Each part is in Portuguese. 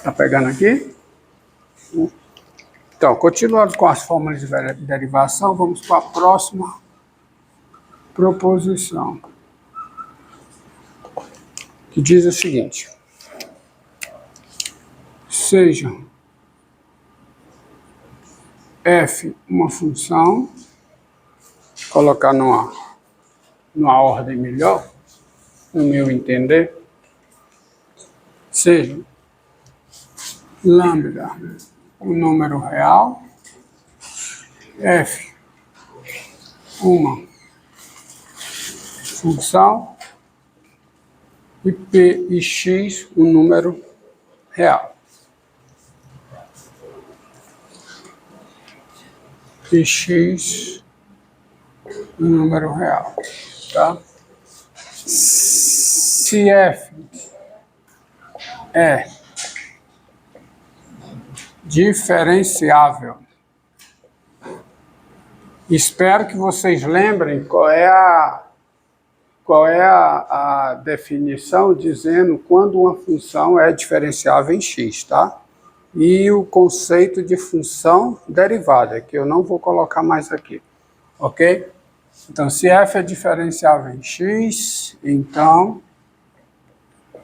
Tá pegando aqui? Então, continuando com as fórmulas de derivação, vamos para a próxima proposição, que diz o seguinte: seja f uma função, colocar numa ordem melhor, no meu entender, seja lambda um número real, f uma função e p e x um número real. E x um número real, tá? Se f é diferenciável, espero que vocês lembrem qual é a definição dizendo quando uma função é diferenciável em x, tá? E o conceito de função derivada, que eu não vou colocar mais aqui, ok? Então, se f é diferenciável em x, então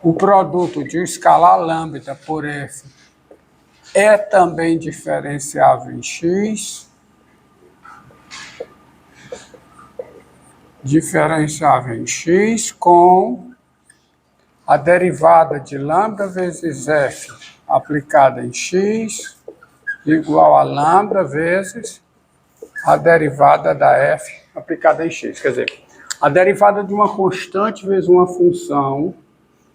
o produto de um escalar lambda por f é também diferenciável em x, com a derivada de lambda vezes f aplicada em x igual a lambda vezes a derivada da f aplicada em x. Quer dizer, a derivada de uma constante vezes uma função,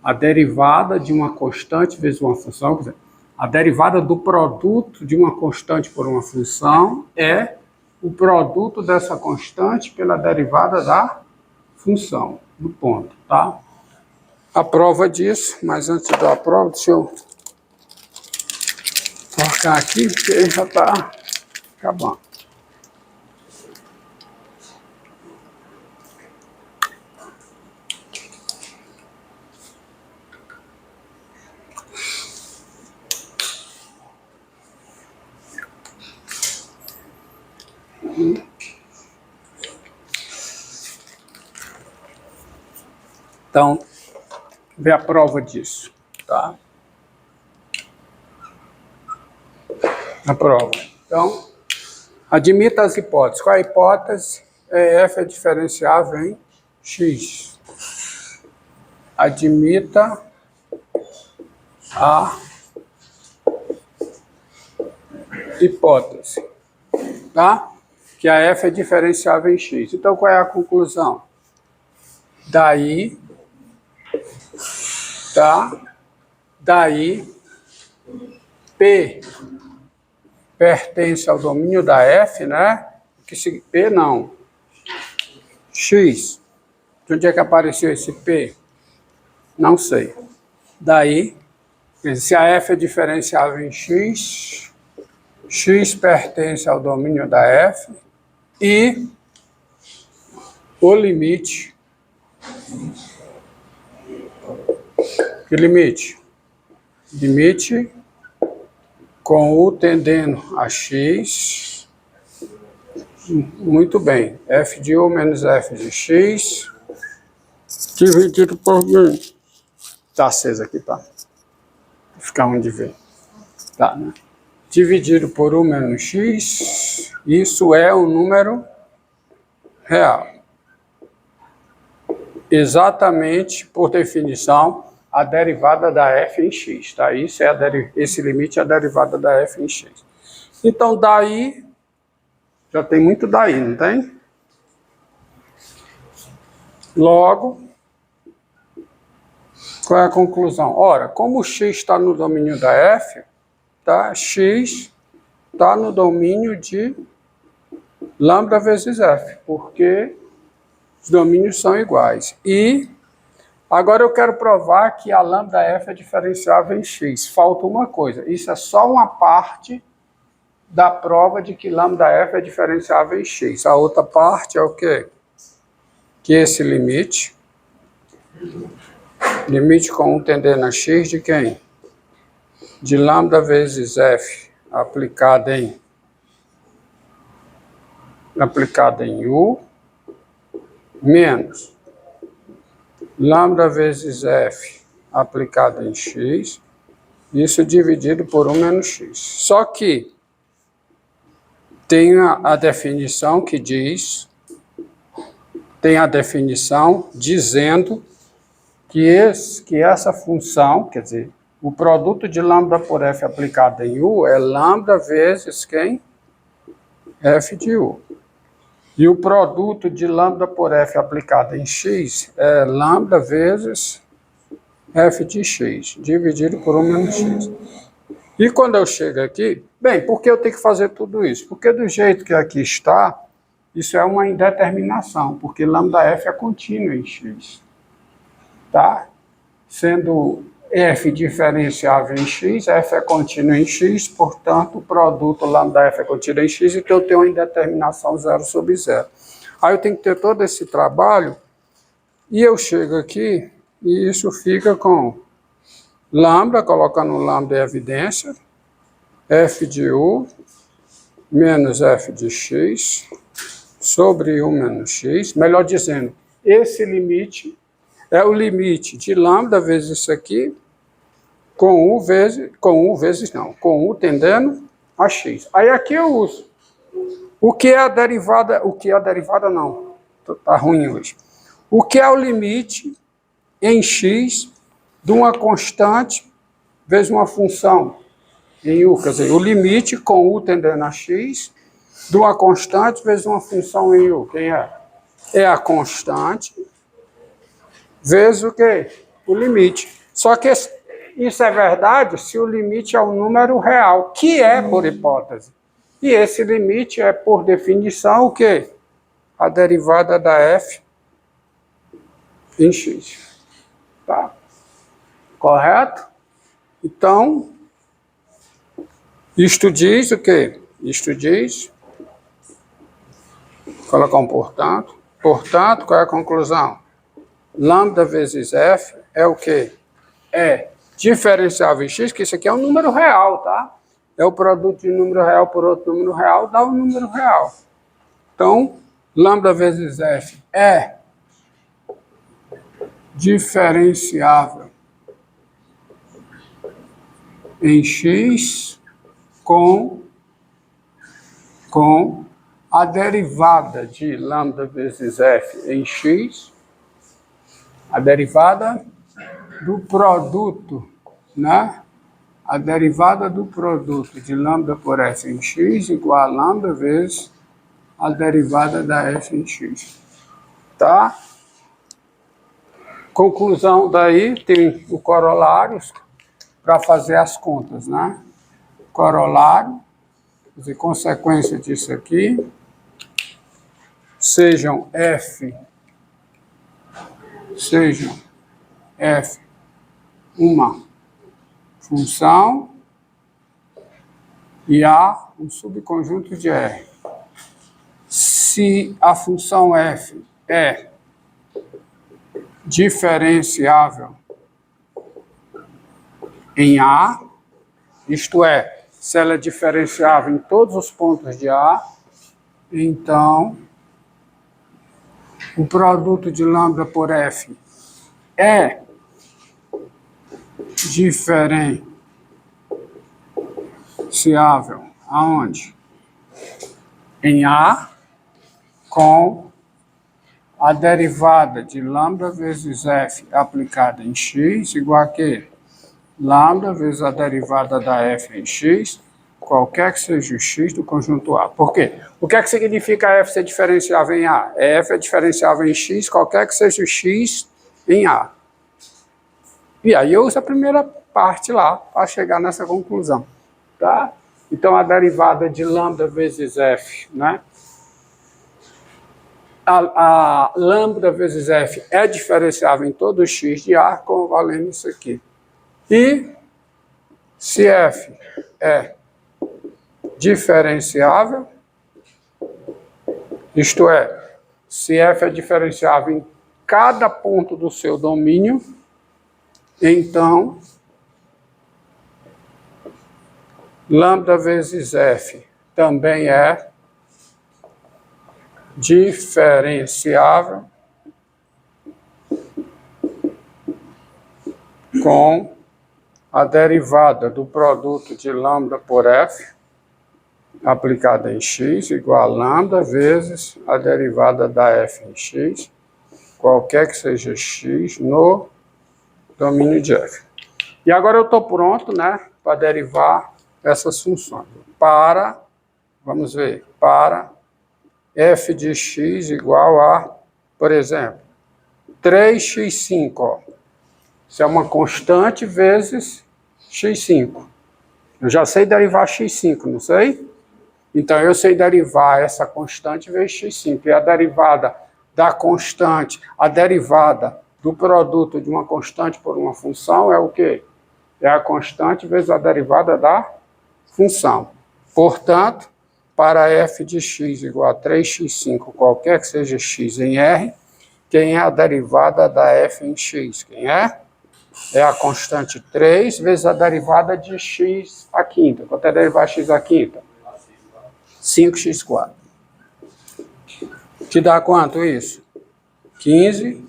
a derivada de uma constante vezes uma função, quer dizer, a derivada do produto de uma constante por uma função é o produto dessa constante pela derivada da função, do ponto, tá? A prova disso, mas antes da prova, deixa eu colocar aqui, porque já está acabando. Então, vê a prova disso, tá? A prova. Então, admita as hipóteses. Qual é a hipótese? F é diferenciável em x. Admita a hipótese, tá? Que a f é diferenciável em x. Então, qual é a conclusão? Daí, tá? Daí, P pertence ao domínio da f, né? P não. X. De onde é que apareceu esse P? Não sei. Daí, se a f é diferenciável em x, x pertence ao domínio da f e o limite. Que limite? Limite com u tendendo a x. Muito bem. F de u menos f de x dividido por μ. Está aceso aqui, tá? Vou ficar onde ver. Tá, né? Dividido por u menos x, isso é um número real. Exatamente, por definição, a derivada da f em x, tá? Isso é esse limite é a derivada da f em x. Então, daí, já tem muito daí, não tem? Logo, qual é a conclusão? Ora, como o x está no domínio da f, tá? X está no domínio de lambda vezes f, porque os domínios são iguais. E agora eu quero provar que a lambda f é diferenciável em x. Falta uma coisa. Isso é só uma parte da prova de que lambda f é diferenciável em x. A outra parte é o quê? Que esse limite com 1 tendendo a x de quem? de lambda vezes f aplicada em U menos lambda vezes f aplicada em x, isso dividido por 1 menos x. Só que tem a definição que diz, tem a definição dizendo que essa função, quer dizer, o produto de lambda por f aplicado em U é lambda vezes quem? F de U. E o produto de lambda por f aplicado em x é lambda vezes f de x, dividido por 1 menos x. E quando eu chego aqui, bem, por que eu tenho que fazer tudo isso? Porque do jeito que aqui está, isso é uma indeterminação, porque lambda f é contínua em x. Tá? Sendo f diferenciável em x, f é contínuo em x, portanto, o produto lambda f é contínuo em x, então eu tenho uma indeterminação 0 sobre 0. Aí eu tenho que ter todo esse trabalho, e eu chego aqui, e isso fica com lambda, colocando lambda em evidência, f de U menos f de x sobre 1 menos x, melhor dizendo, esse limite é o limite de lambda vezes isso aqui, com U tendendo a x. Aí aqui eu uso. O que é a derivada não, tá ruim hoje. O que é o limite em x de uma constante vezes uma função em U, quer dizer, o limite com U tendendo a x de uma constante vezes uma função em U. Quem é? É a constante vezes o quê? O limite. Só que isso é verdade se o limite é um número real, que é por hipótese. E esse limite é, por definição, o quê? A derivada da f em x. Tá? Correto? Então, isto diz o quê? Isto diz, colocar um portanto. Portanto, qual é a conclusão? Lambda vezes f é o quê? É diferenciável em x, que isso aqui é um número real, tá? É o produto de número real por outro número real, dá um número real. Então, lambda vezes f é diferenciável em x com a derivada de lambda vezes f em x, a derivada do produto, né? A derivada do produto de lambda por f em x igual a lambda vezes a derivada da f em x. Tá? Conclusão daí, tem o corolário para fazer as contas, né? Corolário, quer dizer, consequência disso aqui, sejam f uma função e A um subconjunto de R. Se a função f é diferenciável em A, isto é, se ela é diferenciável em todos os pontos de A, então o produto de lambda por f é diferenciável aonde? Em A, com a derivada de lambda vezes f aplicada em x igual a quê? Lambda vezes a derivada da f em x, qualquer que seja o x do conjunto A. Por quê? O que é que significa f ser diferenciável em A? F é diferenciável em x, qualquer que seja o x em A. E aí eu uso a primeira parte lá para chegar nessa conclusão. Tá? Então a derivada de lambda vezes f, né? A lambda vezes f é diferenciável em todo o x de A, como valendo isso aqui. E se f é diferenciável, isto é, se f é diferenciável em cada ponto do seu domínio, então lambda vezes f também é diferenciável com a derivada do produto de lambda por f aplicada em x igual a lambda vezes a derivada da f em x, qualquer que seja x, no domínio de f. E agora eu estou pronto, né, para derivar essas funções. Vamos ver, para f de x igual a, por exemplo, 3x5, ó. Isso é uma constante vezes x5. Eu já sei derivar x5, não sei? Então, eu sei derivar essa constante vezes x5. E a derivada da constante, a derivada do produto de uma constante por uma função é o quê? É a constante vezes a derivada da função. Portanto, para f de x igual a 3x5, qualquer que seja x em R, quem é a derivada da f em x? Quem é? É a constante 3 vezes a derivada de x à quinta. Quanto é derivar x à quinta? 5x4. Que dá quanto isso? 15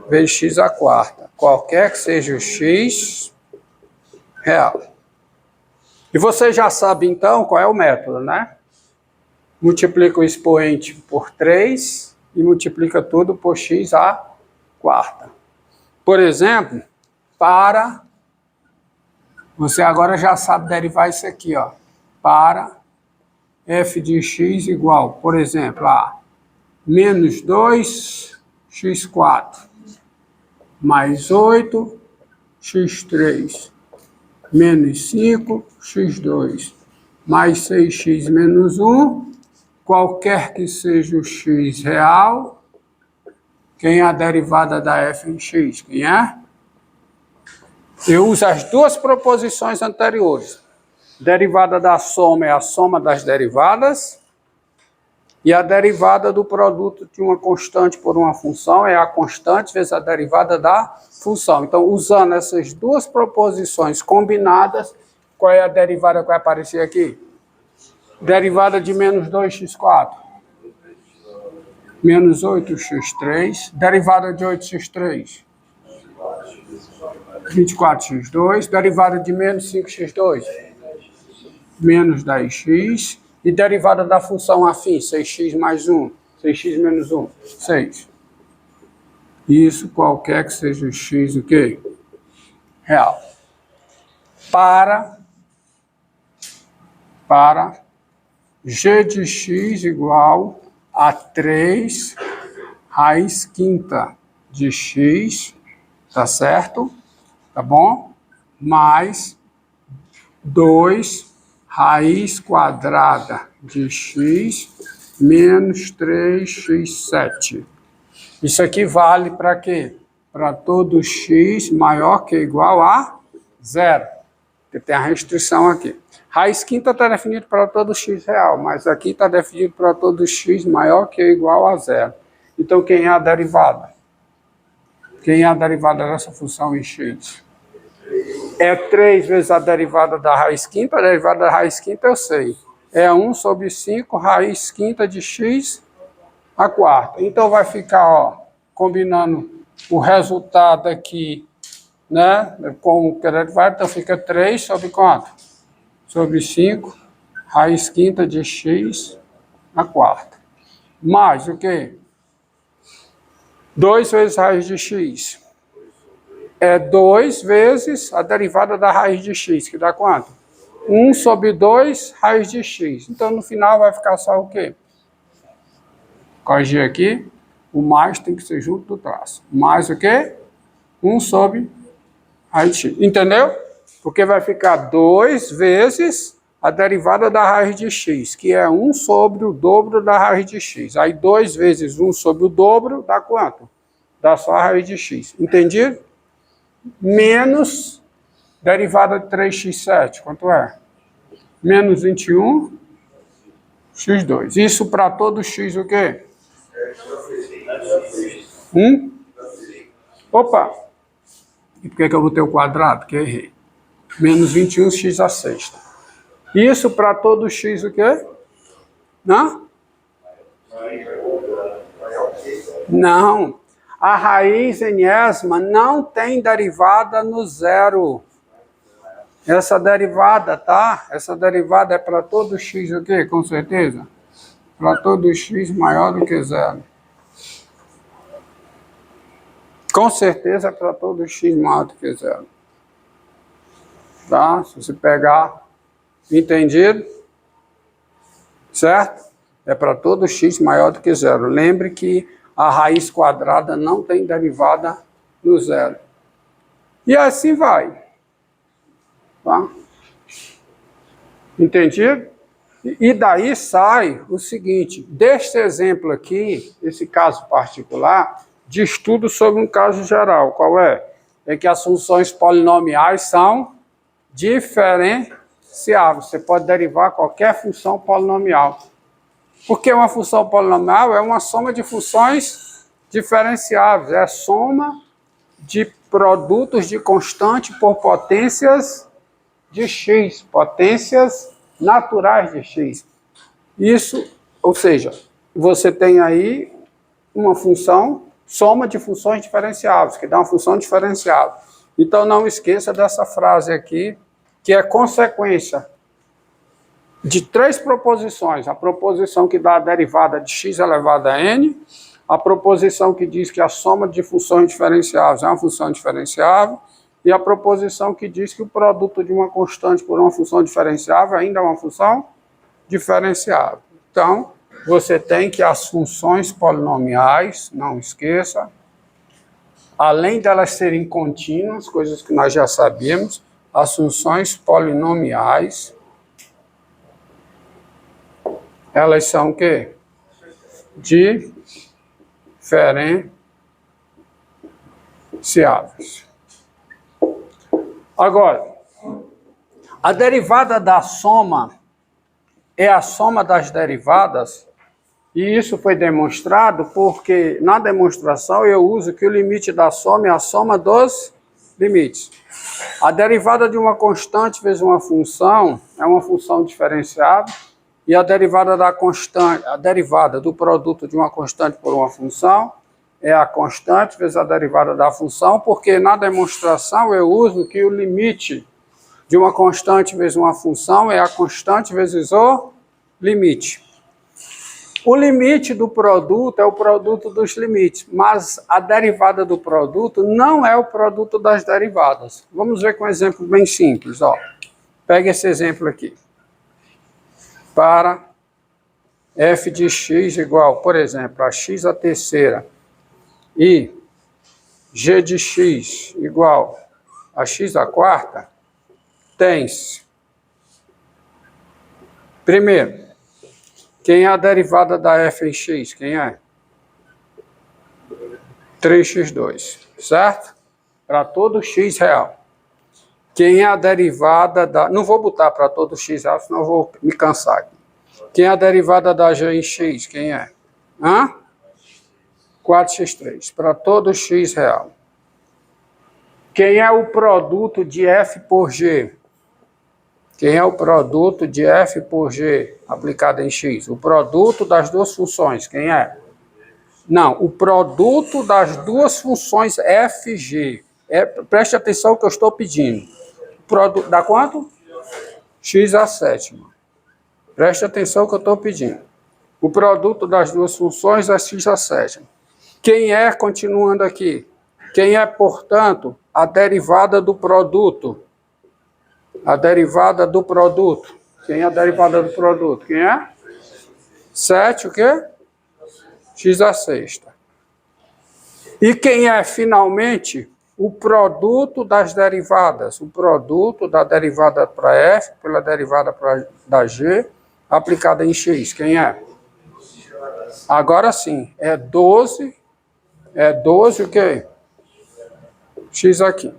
vezes x à quarta. Qualquer que seja o x real. E você já sabe, então, qual é o método, né? Multiplica o expoente por 3 e multiplica tudo por x à quarta. Por exemplo, você agora já sabe derivar isso aqui, ó. Para f de x igual, por exemplo, a menos 2x4 mais 8x3 menos 5x2 mais 6x menos 1, qualquer que seja o x real, quem é a derivada da f em x? Quem é? Eu uso as duas proposições anteriores. Derivada da soma é a soma das derivadas, e a derivada do produto de uma constante por uma função é a constante vezes a derivada da função. Então, usando essas duas proposições combinadas, qual é a derivada que vai aparecer aqui? Derivada de menos 2x4. Menos 8x3. Derivada de 8x3. 24x2. Derivada de menos 5x2. Menos 10x. E derivada da função afim, 6x mais 1. 6x menos 1, 6. Isso qualquer que seja o x, o quê? Real. Para g de x igual a 3 raiz quinta de x, tá certo? Tá bom? Mais 2 raiz quadrada de x menos 3x7. Isso aqui vale para quê? Para todo x maior que ou igual a 0. Porque tem a restrição aqui. Raiz quinta está definido para todo x real, mas aqui está definido para todo x maior que ou igual a 0. Então, quem é a derivada? Quem é a derivada dessa função em x? É 3 vezes a derivada da raiz quinta. A derivada da raiz quinta eu sei. É 1 sobre 5 raiz quinta de x à quarta. Então, vai ficar, ó, combinando o resultado aqui, né, com o que é derivado. Então, fica 3 sobre quanto? Sobre 5 raiz quinta de x à quarta. Mais o quê? 2 vezes raiz de x. É 2 vezes a derivada da raiz de x, que dá quanto? 1 sobre 2 raiz de x. Então, no final, vai ficar só o quê? Corrigir aqui. O mais tem que ser junto do traço. Mais o quê? 1 sobre raiz de x. Entendeu? Porque vai ficar 2 vezes a derivada da raiz de x, que é 1 sobre o dobro da raiz de x. Aí 2 vezes 1 sobre o dobro dá quanto? Dá só a raiz de x. Entendido? Menos derivada de 3x7. Quanto é? Menos 21 x2. Isso para todo x o quê? Opa! E por que eu botei o quadrado? Que eu errei. Menos 21x à sexta. Isso para todo x o quê? Não? Não. A raiz enésima não tem derivada no zero. Essa derivada, tá? Essa derivada é para todo x o quê? Com certeza? Para todo x maior do que zero. Com certeza é para todo x maior do que zero. Tá? Se você pegar, entendido? Certo? É para todo x maior do que zero. Lembre que a raiz quadrada não tem derivada no zero. E assim vai. Tá? Entendido? E daí sai o seguinte, deste exemplo aqui, esse caso particular, de estudo sobre um caso geral. Qual é? É que as funções polinomiais são diferenciáveis. Você pode derivar qualquer função polinomial. Porque uma função polinomial é uma soma de funções diferenciáveis. É a soma de produtos de constante por potências de x, potências naturais de x. Isso, ou seja, você tem aí uma função, soma de funções diferenciáveis, que dá uma função diferenciável. Então não esqueça dessa frase aqui, que é consequência de 3 proposições. A proposição que dá a derivada de x elevado a n, a proposição que diz que a soma de funções diferenciáveis é uma função diferenciável, e a proposição que diz que o produto de uma constante por uma função diferenciável ainda é uma função diferenciável. Então, você tem que as funções polinomiais, não esqueça, além delas serem contínuas, coisas que nós já sabíamos, as funções polinomiais, elas são o quê? Diferenciáveis. Agora, a derivada da soma é a soma das derivadas, e isso foi demonstrado porque na demonstração eu uso que o limite da soma é a soma dos limites. A derivada de uma constante vezes uma função é uma função diferenciável, e a derivada da constante, a derivada do produto de uma constante por uma função é a constante vezes a derivada da função, porque na demonstração eu uso que o limite de uma constante vezes uma função é a constante vezes o limite. O limite do produto é o produto dos limites, mas a derivada do produto não é o produto das derivadas. Vamos ver com um exemplo bem simples. Ó. Pega esse exemplo aqui. Para f de x igual, por exemplo, a x à terceira e g de x igual a x à quarta, tens, primeiro, quem é a derivada da f em x? Quem é? 3x2, certo? Para todo x real. Quem é a derivada da... Não vou botar para todo x real, senão eu vou me cansar aqui. Quem é a derivada da g em x? Quem é? 4x3, para todo x real. Quem é o produto de f por g? Quem é o produto de f por g aplicado em x? O produto das duas funções, quem é? Não, o produto das duas funções fg. Preste atenção no que eu estou pedindo. Produto, dá quanto? X à sétima. Preste atenção no que eu estou pedindo. O produto das duas funções é x à sétima. Quem é, continuando aqui, quem é, portanto, a derivada do produto? A derivada do produto. Quem é a derivada do produto? Quem é? 7, o quê? X à sexta. E quem é, finalmente, o produto das derivadas? O produto da derivada para f pela derivada da g aplicada em x. Quem é? Agora sim, é 12 o quê? X aqui.